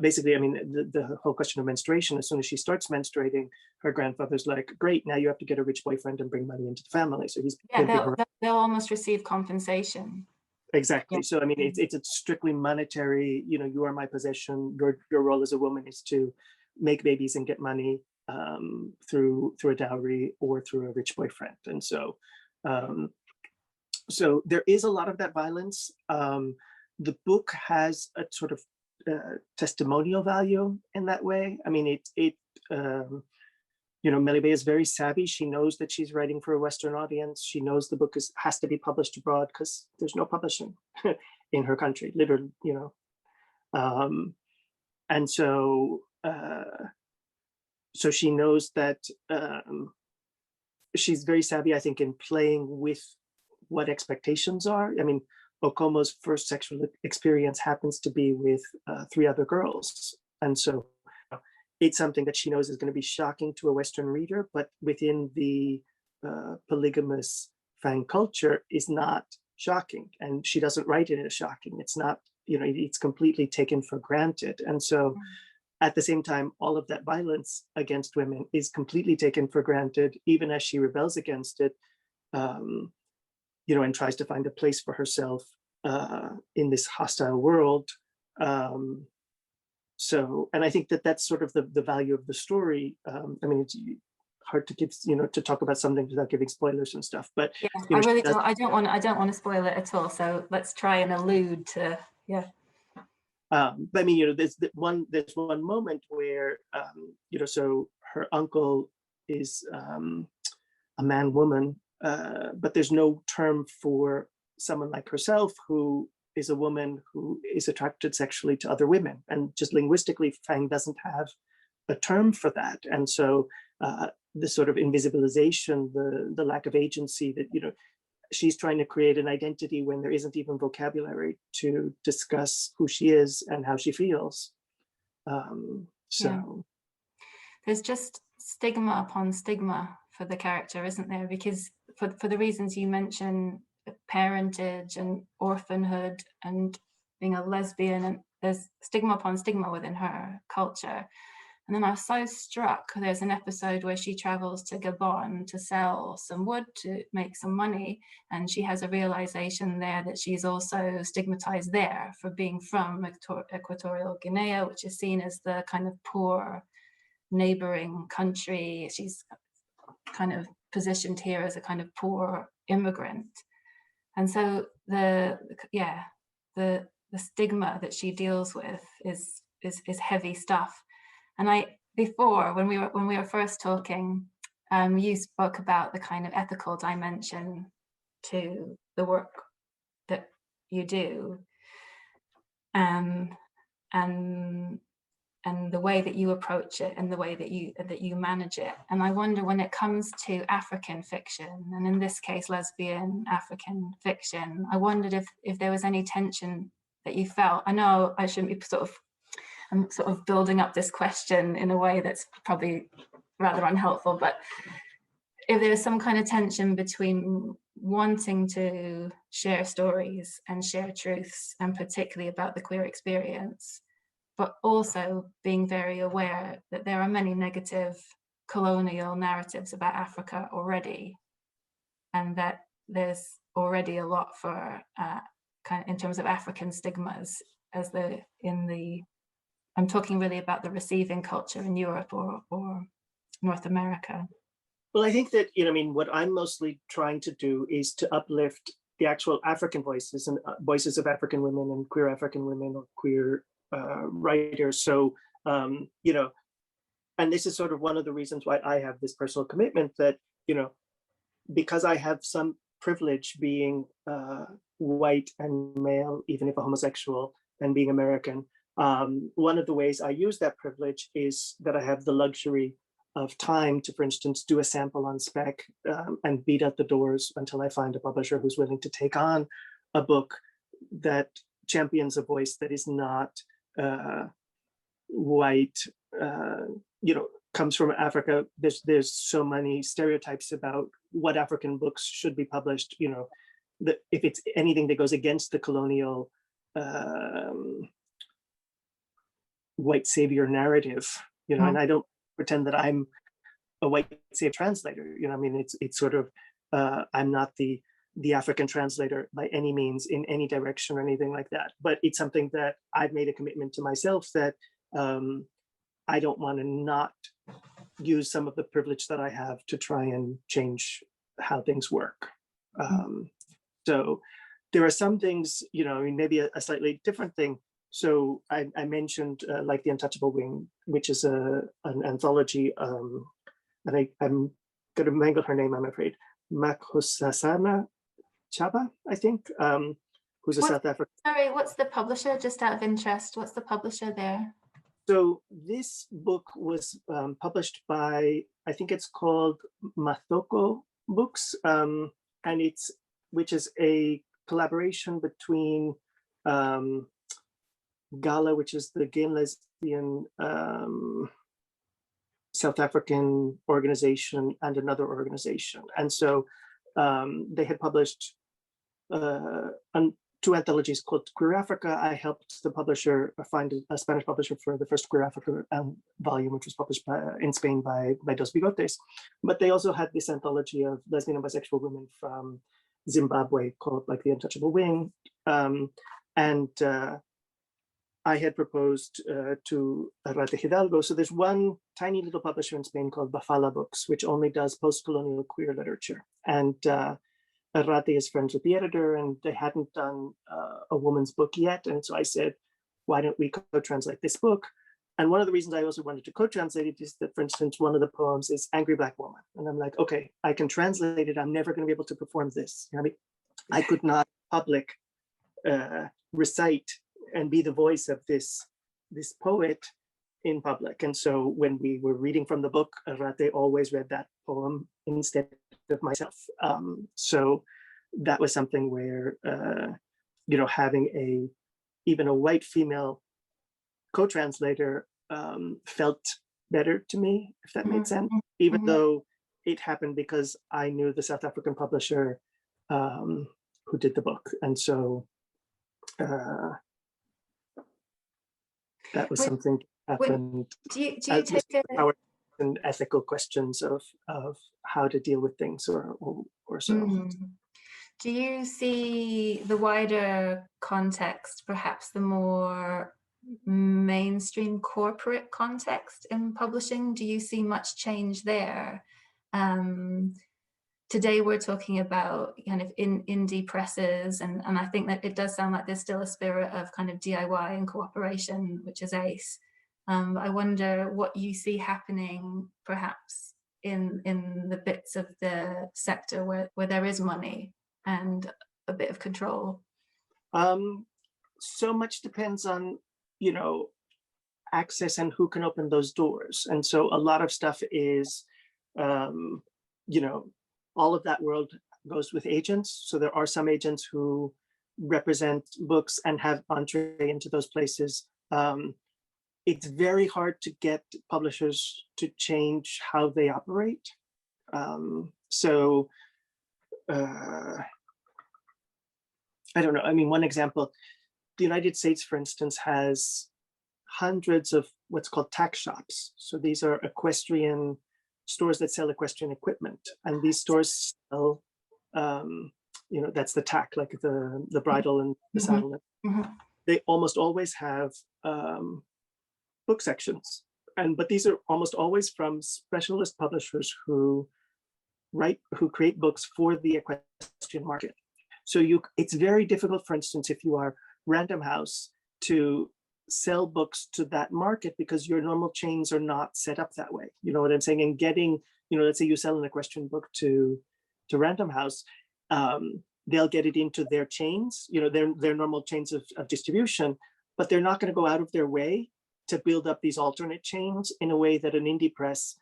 basically, I mean, the whole question of menstruation, as soon as she starts menstruating, her grandfather's like, great, now you have to get a rich boyfriend and bring money into the family. So he's they'll almost receive compensation. Exactly. Yeah. So, I mean, it's a strictly monetary, you are my possession. Your role as a woman is to make babies and get money through a dowry or through a rich boyfriend. And so, so there is a lot of that violence. The book has a sort of testimonial value in that way. I mean, Melibea is very savvy. She knows that she's writing for a Western audience. She knows the book has to be published abroad because there's no publishing in her country, literally, and so so she knows that she's very savvy, I think, in playing with what expectations are. I mean, Okomo's first sexual experience happens to be with 3 other girls. And so it's something that she knows is going to be shocking to a Western reader, but within the polygamous Fang culture is not shocking. And she doesn't write it as shocking. It's not, it's completely taken for granted. And so at the same time, all of that violence against women is completely taken for granted, even as she rebels against it. And tries to find a place for herself in this hostile world. So, and I think that that's sort of the value of the story. I mean, it's hard to give, to talk about something without giving spoilers and stuff. But yeah, I really don't. I don't want to spoil it at all. So let's try and allude to, yeah. But I mean, there's one moment where, so her uncle is a man-woman. But there's no term for someone like herself who is a woman who is attracted sexually to other women. And just linguistically, Fang doesn't have a term for that. And so the sort of invisibilization, the lack of agency that, she's trying to create an identity when there isn't even vocabulary to discuss who she is and how she feels. There's just stigma upon stigma for the character, isn't there? Because for the reasons you mentioned, parentage and orphanhood and being a lesbian, and there's stigma upon stigma within her culture. And then I was so struck, there's an episode where she travels to Gabon to sell some wood to make some money, and she has a realization there that she's also stigmatized there for being from Equatorial Guinea, which is seen as the kind of poor neighboring country. She's kind of positioned here as a kind of poor immigrant. And so the stigma that she deals with is heavy stuff. And before, when we were first talking, you spoke about the kind of ethical dimension to the work that you do, and the way that you approach it and the way that you manage it. And I wonder, when it comes to African fiction, and in this case lesbian African fiction, I wondered if there was any tension that you felt. I know I shouldn't be I'm sort of building up this question in a way that's probably rather unhelpful, but if there's some kind of tension between wanting to share stories and share truths, and particularly about the queer experience, but also being very aware that there are many negative colonial narratives about Africa already, and that there's already a lot for kind of in terms of African stigmas I'm talking really about the receiving culture in Europe or North America. Well, I think that, what I'm mostly trying to do is to uplift the actual African voices and voices of African women and queer African women or queer writers. So, and this is sort of one of the reasons why I have this personal commitment that, because I have some privilege being white and male, even if a homosexual, and being American, one of the ways I use that privilege is that I have the luxury of time to, for instance, do a sample on spec and beat at the doors until I find a publisher who's willing to take on a book that champions a voice that is not white, comes from Africa. There's so many stereotypes about what African books should be published, that if it's anything that goes against the colonial white savior narrative, and I don't pretend that I'm a white savior translator. It's sort of I'm not the African translator by any means in any direction or anything like that. But it's something that I've made a commitment to myself that I don't want to not use some of the privilege that I have to try and change how things work. So there are some things, maybe a slightly different thing. So I mentioned like The Untouchable Wing, which is an anthology, and I'm going to mangle her name, I'm afraid, Makhosasana Chaba, I think, who's a South African. Sorry, what's the publisher, just out of interest? What's the publisher there? So this book was published by, I think it's called Mathoko Books, which is a collaboration between Gala, which is the gay and lesbian South African organization, and another organization. And so they had published two anthologies called Queer Africa. I helped the publisher find a Spanish publisher for the first Queer Africa volume, which was published in Spain by Dos Bigotes. But they also had this anthology of lesbian and bisexual women from Zimbabwe called like The Untouchable Wing. I had proposed to Arrate Hidalgo. So there's one tiny little publisher in Spain called Bafala Books, which only does post-colonial queer literature. And Arrate is friends with the editor, and they hadn't done a woman's book yet. And so I said, why don't we co-translate this book? And one of the reasons I also wanted to co-translate it is that, for instance, one of the poems is Angry Black Woman. And I'm like, okay, I can translate it. I'm never going to be able to perform this. I could not public recite and be the voice of this poet in public. And so when we were reading from the book, Arrate always read that poem instead of myself. So that was something where, having even a white female co-translator felt better to me, if that made sense, even though it happened because I knew the South African publisher who did the book. And so that was something that happened. Do you take our ethical questions of how to deal with things or so. Do you see the wider context, perhaps the more mainstream corporate context in publishing? Do you see much change there? Today we're talking about kind of indie presses, and I think that it does sound like there's still a spirit of kind of DIY and cooperation, which is ace. I wonder what you see happening perhaps in the bits of the sector where there is money and a bit of control. So much depends on, you know, access and who can open those doors. And so a lot of stuff is, you know, all of that world goes with agents. So there are some agents who represent books and have entree into those places. It's very hard to get publishers to change how they operate. I don't know. I mean, one example, the United States, for instance, has hundreds of what's called tack shops. So these are equestrian stores that sell equestrian equipment, and these stores sell, you know, that's the tack, like the bridle and the saddle. They almost always have book sections, but these are almost always from specialist publishers who create books for the equestrian market. So it's very difficult, for instance, if you are Random House, to sell books to that market because your normal chains are not set up that way. You know what I'm saying? And getting, you know, let's say you sell an equestrian book to Random House, they'll get it into their chains, you know, their normal chains of distribution, but they're not going to go out of their way to build up these alternate chains in a way that an indie press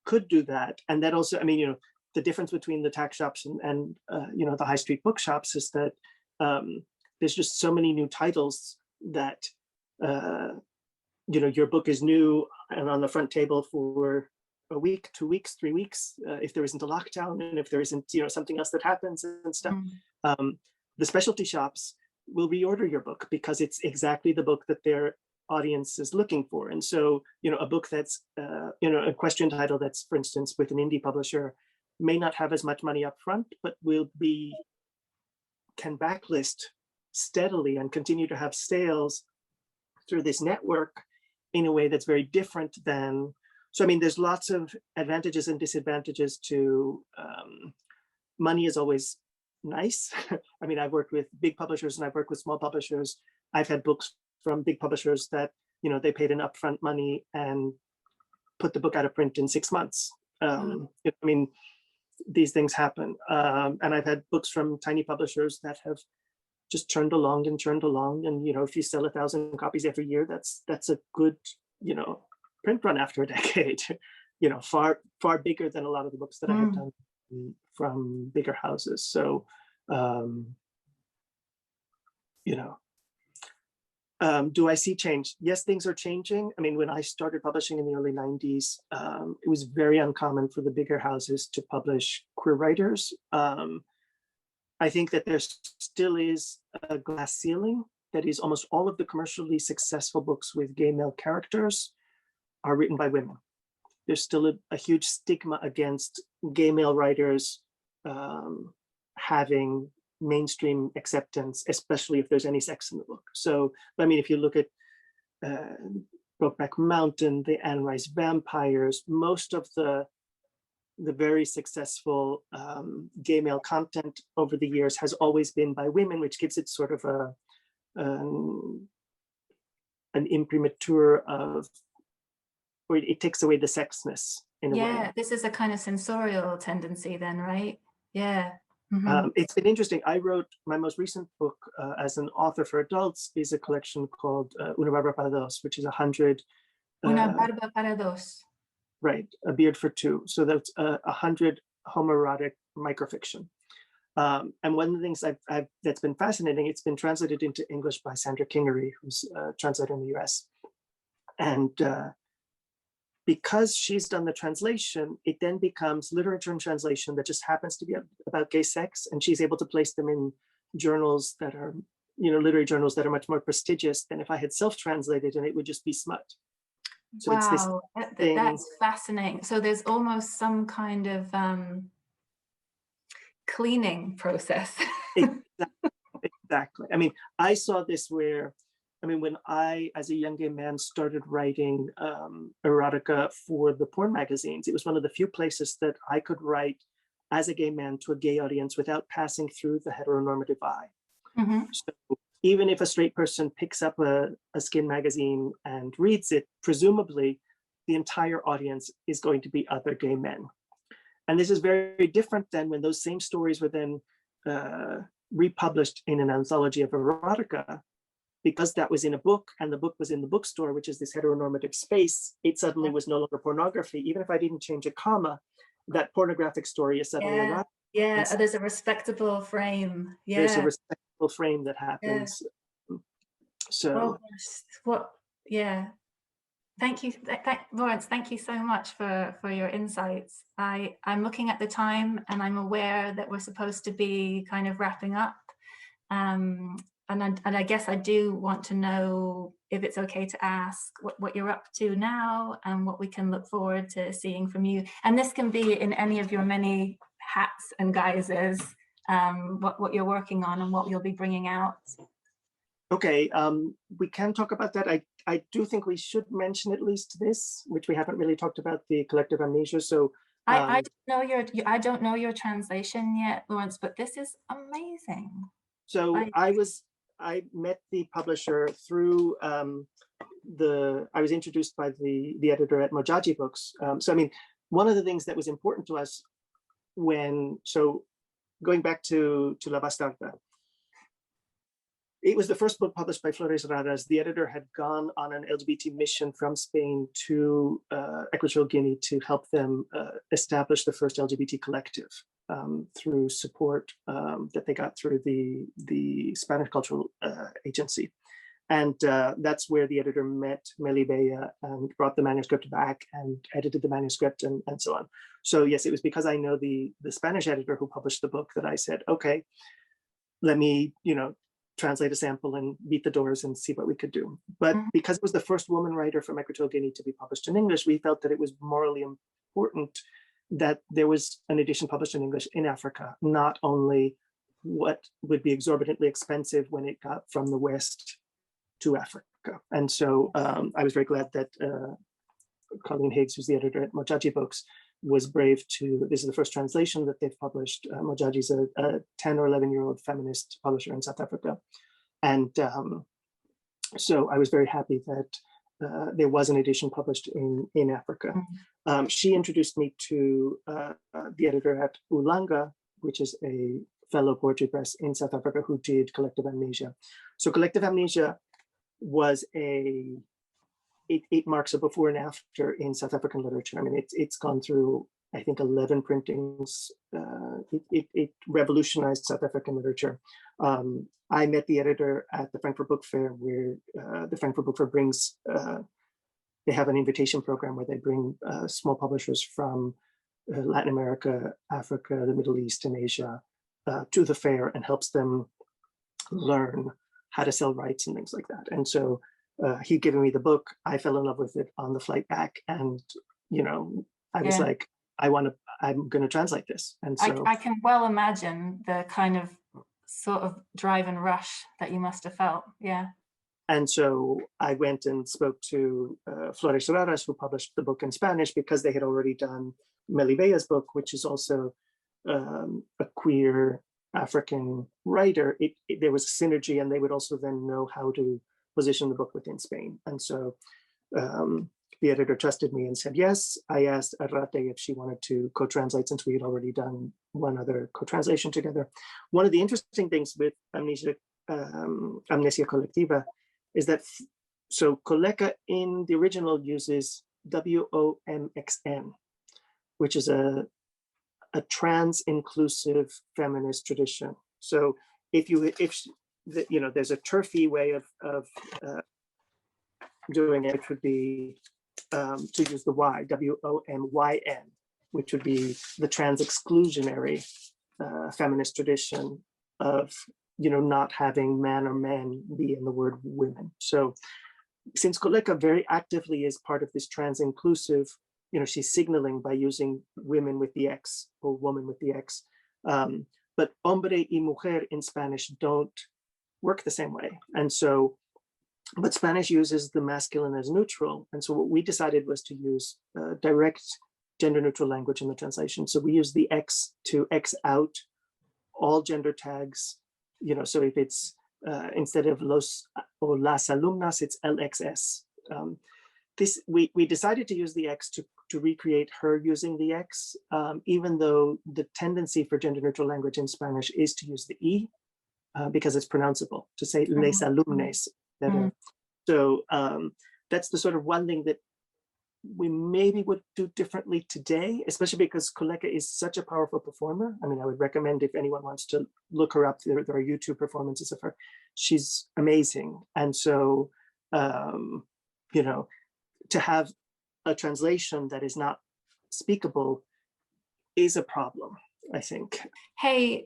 could do that. And that also, I mean, you know, the difference between the tack shops and you know, the high street bookshops is that there's just so many new titles that you know, your book is new and on the front table for a week, 2 weeks, 3 weeks, if there isn't a lockdown, and if there isn't, you know, something else that happens and stuff. The specialty shops will reorder your book because it's exactly the book that their audience is looking for. And so, you know, a book that's you know, a question title that's, for instance, with an indie publisher may not have as much money up front, but can backlist steadily and continue to have sales through this network in a way that's very different than. So I mean, there's lots of advantages and disadvantages to money is always nice. I mean, I've worked with big publishers and I've worked with small publishers. I've had books from big publishers that, you know, they paid an upfront money and put the book out of print in 6 months. I mean, these things happen. And I've had books from tiny publishers that have just churned along. And, you know, if you sell 1,000 copies every year, that's a good, you know, print run after a decade, you know, far bigger than a lot of the books that I have done from bigger houses. So, you know, do I see change? Yes, things are changing. I mean, when I started publishing in the early 90s, it was very uncommon for the bigger houses to publish queer writers. I think that there still is a glass ceiling. That is, almost all of the commercially successful books with gay male characters are written by women. There's still a huge stigma against gay male writers having mainstream acceptance, especially if there's any sex in the book. So, I mean, if you look at Brokeback Mountain, the Anne Rice Vampires, most of the very successful gay male content over the years has always been by women, which gives it sort of an imprimatur of, or it takes away the sexness in a way. Yeah, this is a kind of sensorial tendency then, right? Yeah. It's been interesting. I wrote my most recent book as an author for adults is a collection called Una Barba para Dos, which is 100. Una Barba para Dos. Right, a beard for two. So that's 100 homoerotic microfiction. And one of the things that's been fascinating, it's been translated into English by Sandra Kingery, who's a translator in the US. And because she's done the translation, it then becomes literature and translation that just happens to be about gay sex. And she's able to place them in journals that are, you know, literary journals that are much more prestigious than if I had self-translated and it would just be smut. So wow, that's fascinating. So there's almost some kind of cleaning process. Exactly. I mean, I saw this where I mean, when I, as a young gay man, started writing erotica for the porn magazines, it was one of the few places that I could write as a gay man to a gay audience without passing through the heteronormative eye. So even if a straight person picks up a skin magazine and reads it, presumably the entire audience is going to be other gay men. And this is very different than when those same stories were then republished in an anthology of erotica. Because that was in a book and the book was in the bookstore, which is this heteronormative space, it suddenly was no longer pornography. Even if I didn't change a comma, that pornographic story is suddenly erotic. Yeah, there's a respectable frame. Yeah. There's a respectable frame that happens. Yeah. So, yeah. Thank you, Lawrence, thank you so much for your insights. I'm looking at the time and I'm aware that we're supposed to be kind of wrapping up. And I guess I do want to know if it's okay to ask what you're up to now and what we can look forward to seeing from you. And this can be in any of your many hats and guises, what you're working on and what you'll be bringing out. Okay, we can talk about that. I do think we should mention at least this, which we haven't really talked about, the collective amnesia. So I don't know your translation yet, Lawrence, but this is amazing. So I met the publisher through I was introduced by the editor at Mojaji Books. So I mean, one of the things that was important to us going back to La Bastarda, it was the first book published by Flores Raras. The editor had gone on an LGBT mission from Spain to Equatorial Guinea to help them establish the first LGBT collective through support that they got through the Spanish Cultural Agency. And that's where the editor met Melibea and brought the manuscript back and edited the manuscript and so on. So yes, it was because I know the Spanish editor who published the book that I said, okay, let me, translate a sample and beat the doors and see what we could do. But because it was the first woman writer from Equatorial Guinea to be published in English, we felt that it was morally important that there was an edition published in English in Africa, not only what would be exorbitantly expensive when it got from the West to Africa. And so I was very glad that Colleen Higgs, who's the editor at Mojaji Books, was brave to, this is the first translation that they've published. Mojaji's a 10 or 11-year-old feminist publisher in South Africa. And so I was very happy that there was an edition published in Africa. She introduced me to the editor at Ulanga, which is a fellow poetry press in South Africa who did Collective Amnesia. So Collective Amnesia was it marks a before and after in South African literature. I mean, it's gone through, I think, 11 printings. It revolutionized South African literature. I met the editor at the Frankfurt Book Fair, where the Frankfurt Book Fair brings, they have an invitation program where they bring small publishers from Latin America, Africa, the Middle East, and Asia to the fair and helps them learn how to sell rights and things like that. And so he'd given me the book. I fell in love with it on the flight back, and I was like, I'm going to translate this. And so I can well imagine the kind of sort of drive and rush that you must have felt. Yeah. And so I went and spoke to Flores Raras, who published the book in Spanish, because they had already done Melibea's book, which is also a queer African writer. There was a synergy, and they would also then know how to position the book within Spain. And so the editor trusted me and said yes. I asked Arrate if she wanted to co-translate, since we had already done one other co-translation together. One of the interesting things with Amnesia Colectiva is that, so Coleca in the original uses WOMXN, which is a trans-inclusive feminist tradition. So if there's a turfy way of doing it, would be to use the Y, WOMYN, which would be the trans-exclusionary feminist tradition of not having man or men be in the word women. So since Coleca very actively is part of this trans-inclusive, she's signaling by using women with the X or woman with the X. But hombre y mujer in Spanish don't work the same way. And so but Spanish uses the masculine as neutral. And so what we decided was to use direct gender neutral language in the translation. So we use the X to X out all gender tags, you know, so if it's instead of los or las alumnas, it's LXS. We decided to use the X to recreate her using the X, even though the tendency for gender neutral language in Spanish is to use the E because it's pronounceable, to say les alumnes. So that's the sort of one thing that we maybe would do differently today, especially because Koleka is such a powerful performer. I mean, I would recommend if anyone wants to look her up, there are YouTube performances of her. She's amazing. And so, you know, to have a translation that is not speakable is a problem, I think. Hey,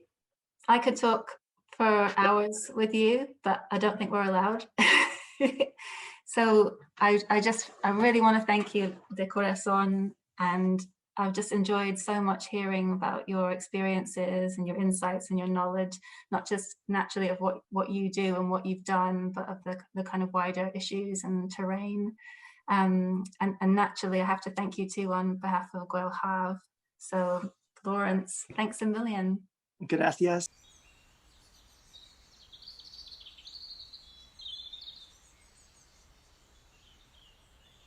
I could talk for hours with you, but I don't think we're allowed. So I really want to thank you, de corazon, and I've just enjoyed so much hearing about your experiences and your insights and your knowledge, not just naturally of what you do and what you've done, but of the kind of wider issues and terrain. And naturally, I have to thank you too on behalf of Gŵyl Haf. So Lawrence, thanks a million. Gracias.